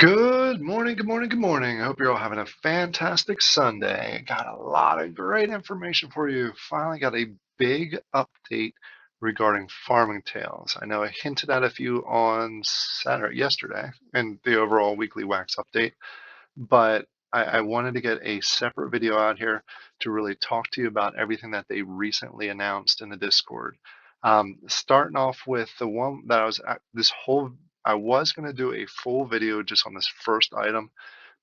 Good morning, good morning, good morning. I hope you're all having a fantastic Sunday. Got a lot of great information for you. Finally got a big update regarding Farming Tales. I know I hinted at a few on Saturday, yesterday, in the overall weekly Wax update, but I wanted to get a separate video out here to really talk to you about everything that they recently announced in the Discord. Starting off with the one that I was going to do a full video just on this first item,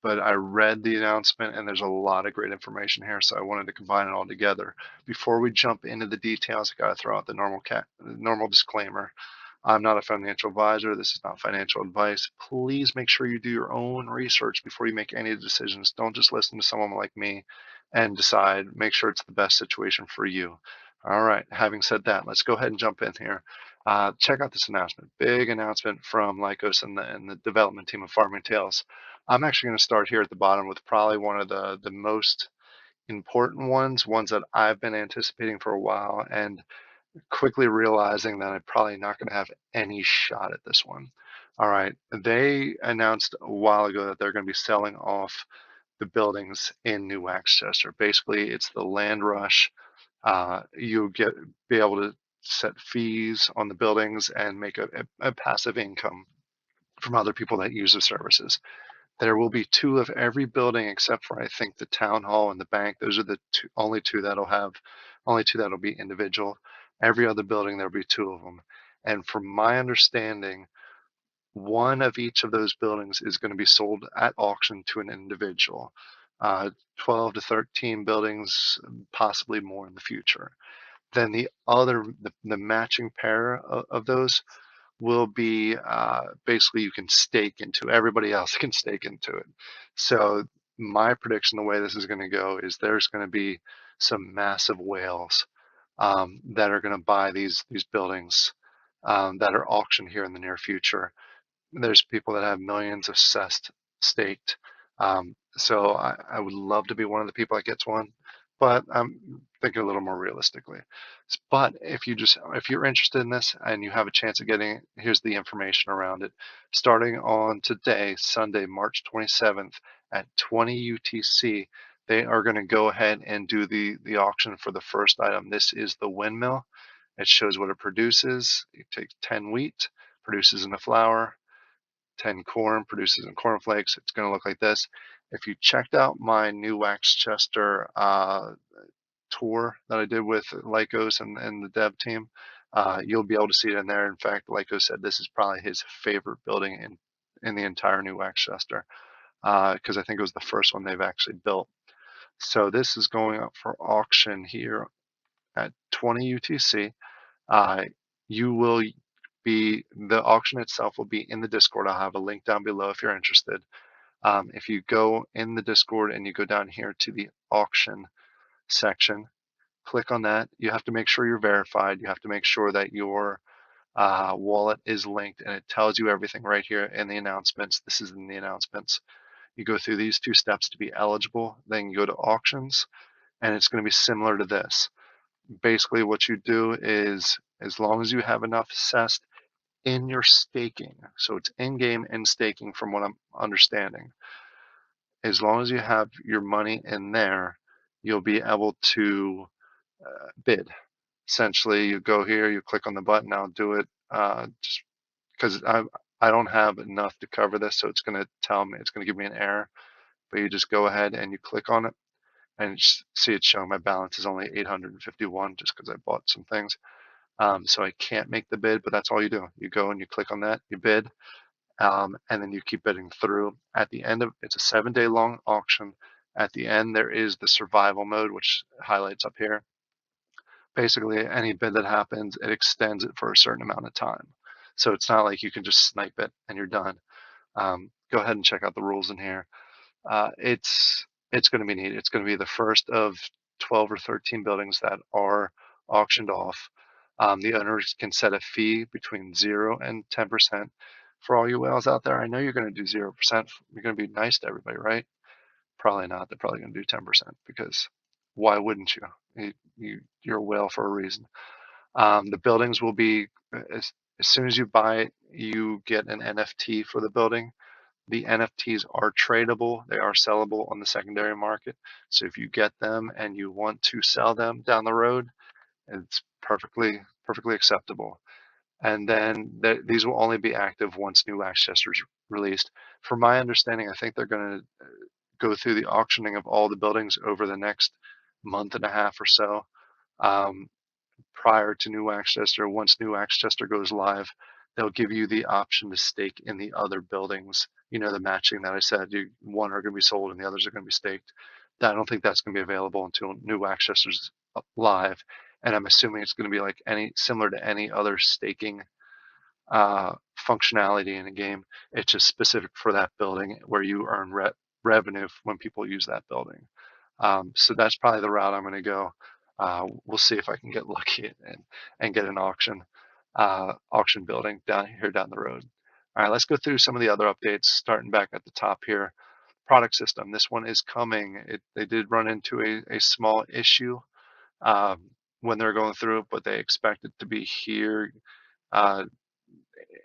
but I read the announcement and there's a lot of great information here, so I wanted to combine it all together. Before we jump into the details, I got to throw out the normal disclaimer. I'm not a financial advisor. This is not financial advice. Please make sure you do your own research before you make any decisions. Don't just listen to someone like me and decide. Make sure it's the best situation for you. All right. Having said that, let's go ahead and jump in here. Check out this announcement. Big announcement from Lycos and the development team of Farming Tales. I'm actually going to start here at the bottom with probably one of the most important ones that I've been anticipating for a while, and quickly realizing that I'm probably not going to have any shot at this one. All right, they announced a while ago that they're going to be selling off the buildings in New Waxchester. Basically, it's the land rush. You be able to set fees on the buildings and make a passive income from other people that use the services. There will be two of every building except for I think the town hall and the bank. Those are the only two that'll be individual. Every other building there'll be two of them. And from my understanding, one of each of those buildings is going to be sold at auction to an individual. 12 to 13 buildings, possibly more in the future. Then the matching pair of those will be basically you can stake into. Everybody else can stake into it. So my prediction, the way this is going to go, is there's going to be some massive whales that are going to buy these buildings that are auctioned here in the near future. There's people that have millions of cest staked. So I would love to be one of the people that gets one, but I'm thinking a little more realistically. But if you're interested in this and you have a chance of getting it, here's the information around it. Starting on today, Sunday, March 27th at 20 UTC, they are going to go ahead and do the auction for the first item. This is the windmill. It shows what it produces. It takes 10 wheat, produces in a flour, 10 corn, produces in cornflakes. It's going to look like this. If you checked out my new Waxchester tour that I did with Lycos and the dev team, you'll be able to see it in there. In fact, Lycos said this is probably his favorite building in the entire new Waxchester because I think it was the first one they've actually built. So this is going up for auction here at 20 UTC. You will the auction itself will be in the Discord. I'll have a link down below if you're interested. If you go in the Discord and you go down here to the auction section, click on that. You have to make sure you're verified. You have to make sure that your wallet is linked, and it tells you everything right here in the announcements. This is in the announcements. You go through these two steps to be eligible. Then you go to auctions, and it's going to be similar to this. Basically, what you do is, as long as you have enough cest in your staking, so it's in-game and staking from what I'm understanding, as long as you have your money in there, you'll be able to bid. Essentially, you go here, you click on the button. I'll do it just because I don't have enough to cover this, so it's going to tell me, it's going to give me an error. But you just go ahead and you click on it, and you see it's showing my balance is only 851 just because I bought some things. So I can't make the bid, but that's all you do. You go and you click on that, you bid, and then you keep bidding through. At the end of it's a 7-day long auction. At the end, there is the survival mode, which highlights up here. Basically, any bid that happens, it extends it for a certain amount of time. So it's not like you can just snipe it and you're done. Go ahead and check out the rules in here. It's going to be neat. It's going to be the first of 12 or 13 buildings that are auctioned off. The owners can set a fee between 0 and 10%. For all you whales out there, I know you're going to do 0%. You're going to be nice to everybody, right? Probably not. They're probably going to do 10% because why wouldn't you? You're a whale for a reason. The buildings will be, as soon as you buy it, you get an NFT for the building. The NFTs are tradable. They are sellable on the secondary market. So if you get them and you want to sell them down the road, it's perfectly acceptable. And then these will only be active once new Waxchester is released. From my understanding, I think they're going to go through the auctioning of all the buildings over the next month and a half or so. Um, Prior to New Waxchester. Once New Waxchester goes live, they'll give you the option to stake in the other buildings. You know, the matching that I said, one are going to be sold and the others are going to be staked. I don't think that's going to be available until New Waxchester's live. And I'm assuming it's going to be like similar to any other staking functionality in a game. It's just specific for that building where you earn revenue when people use that building. So that's probably the route I'm going to go. We'll see if I can get lucky and get an auction building down the road. All right, let's go through some of the other updates, starting back at the top here. Product system. This one is coming. They did run into a small issue when they're going through it, but they expect it to be here uh,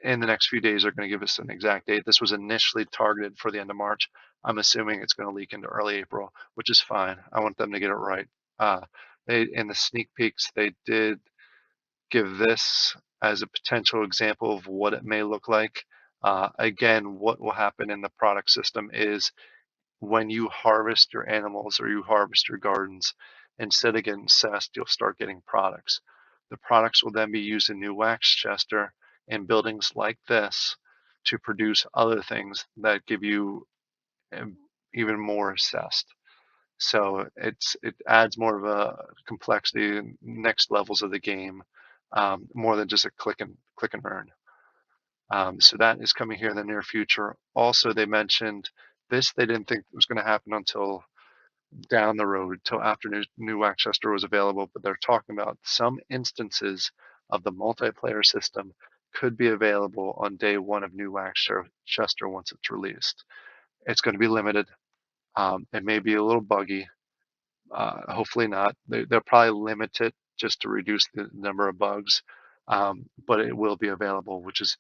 in the next few days. They're going to give us an exact date. This was initially targeted for the end of March. I'm assuming it's going to leak into early April, which is fine. I want them to get it right. In the sneak peeks, they did give this as a potential example of what it may look like. Again, what will happen in the product system is when you harvest your animals or you harvest your gardens, instead of getting cessed, you'll start getting products. The products will then be used in New Waxchester in buildings like this to produce other things that give you even more cessed. So it adds more of a complexity in next levels of the game, more than just a click and earn. So that is coming here in the near future. Also, they mentioned this. They didn't think it was going to happen until down the road, till after New Waxchester was available. But they're talking about some instances of the multiplayer system could be available on day one of New Waxchester once it's released. It's going to be limited. It may be a little buggy. Hopefully not. They'll probably limit it just to reduce the number of bugs, but it will be available, which is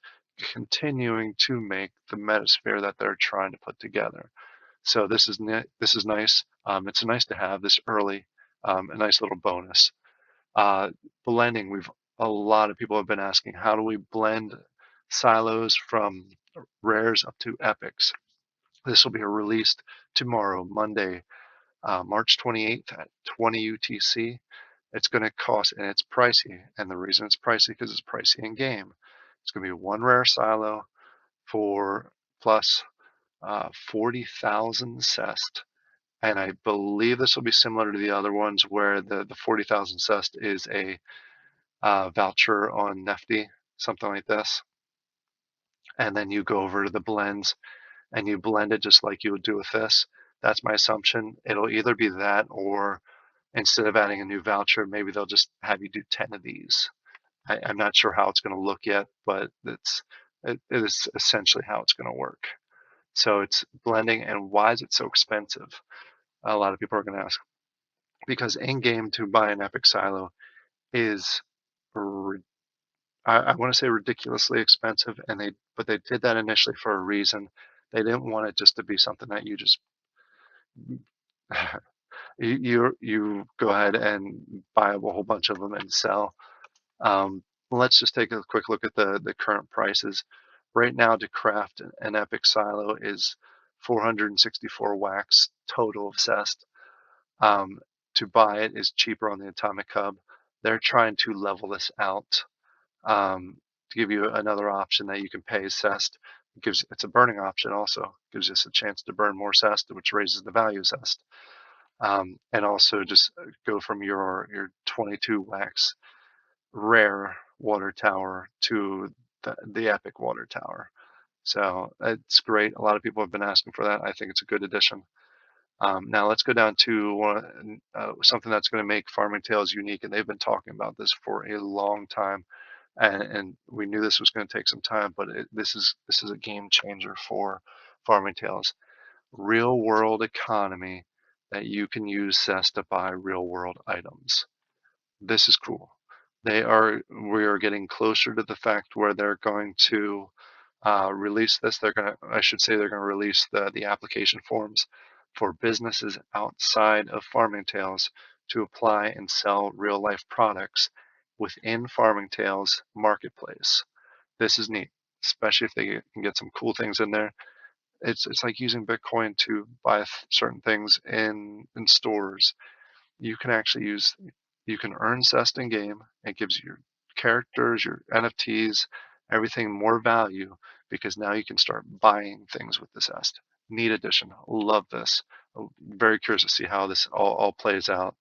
continuing to make the metasphere that they're trying to put together. So this is nice. It's nice to have this early, a nice little bonus. Blending. A lot of people have been asking, how do we blend silos from rares up to epics? This will be released tomorrow, Monday, March 28th at 20 UTC. It's going to cost, and it's pricey. And the reason it's pricey because it's pricey in game. It's going to be one rare silo for plus 40,000 cest. And I believe this will be similar to the other ones where the 40,000 cest is a voucher on Nifty, something like this. And then you go over to the blends and you blend it just like you would do with this. That's my assumption. It'll either be that, or instead of adding a new voucher, maybe they'll just have you do 10 of these. I'm not sure how it's going to look yet, but it is essentially how it's going to work. So it's blending. And why is it so expensive? A lot of people are going to ask. Because in game to buy an epic silo is, I want to say, ridiculously expensive, but they did that initially for a reason. They didn't want it just to be something that you just you go ahead and buy a whole bunch of them and sell. Let's just take a quick look at the current prices. Right now, to craft an epic silo is 464 wax total of cest. To buy it is cheaper on the Atomic Hub. They're trying to level this out, to give you another option that you can pay cest. It's a burning option also. Gives us a chance to burn more cest, which raises the value of cest. And also just go from your 22 wax rare water tower to the epic water tower. So it's great. A lot of people have been asking for that. I think it's a good addition. Now let's go down to something that's going to make Farming Tales unique, and they've been talking about this for a long time, and we knew this was going to take some time, but this is a game changer for Farming Tales. Real world economy that you can use CES to buy real world items. This is cool. We are getting closer to the fact where they're going to release this. I should say, they're gonna release the application forms for businesses outside of Farming Tales to apply and sell real life products within Farming Tales marketplace. This is neat, especially if they can get some cool things in there. It's like using Bitcoin to buy certain things in stores. You can actually use you can earn zest in game. It gives your characters, your NFTs, everything more value because now you can start buying things with the zest. Neat addition. Love this. Very curious to see how this all plays out.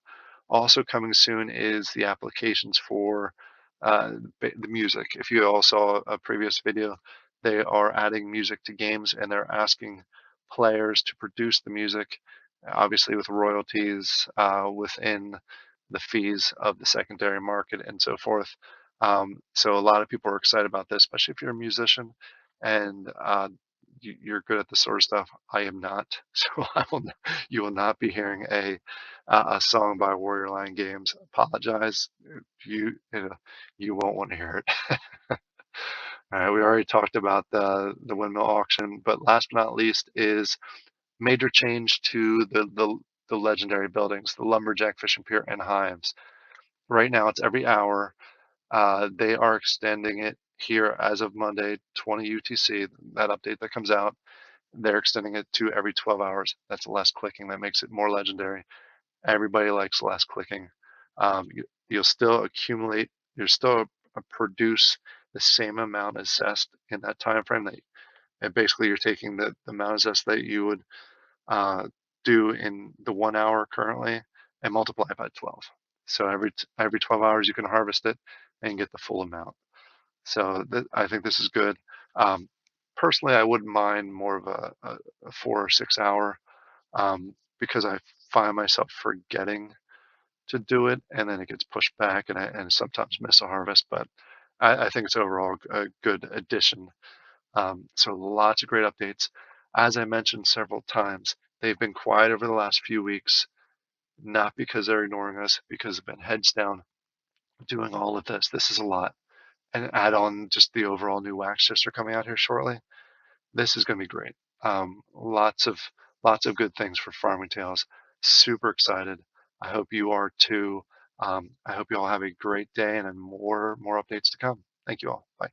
Also coming soon is the applications for the music. If you all saw a previous video, they are adding music to games and they're asking players to produce the music, obviously with royalties within the fees of the secondary market and so forth. So a lot of people are excited about this, especially if you're a musician and you're good at this sort of stuff. I am not, so you will not be hearing a song by Warrior Line Games. Apologize. You won't want to hear it. All right, we already talked about the windmill auction, but last but not least is major change to the legendary buildings, the lumberjack fishing pier and hives. Right now, it's every hour. They are extending it here as of Monday, 20 UTC. That update that comes out, they're extending it to every 12 hours. That's less clicking. That makes it more legendary. Everybody likes less clicking. You'll still accumulate, you'll still produce the same amount of zest in that time frame. And basically, you're taking the amount of zest that you would uh, do in the 1 hour currently and multiply it by 12. So every 12 hours, you can harvest it and get the full amount. So I think this is good. Um, Personally, I wouldn't mind more of a 4 or 6 hour because I find myself forgetting to do it, and then it gets pushed back, and I sometimes miss a harvest. But I think it's overall a good addition. So lots of great updates. As I mentioned several times, they've been quiet over the last few weeks, not because they're ignoring us, because they've been heads down doing all of this. This is a lot. And add on just the overall new Waxchester coming out here shortly. This is going to be great. Lots of good things for Farming Tales. Super excited. I hope you are too. I hope you all have a great day and more updates to come. Thank you all. Bye.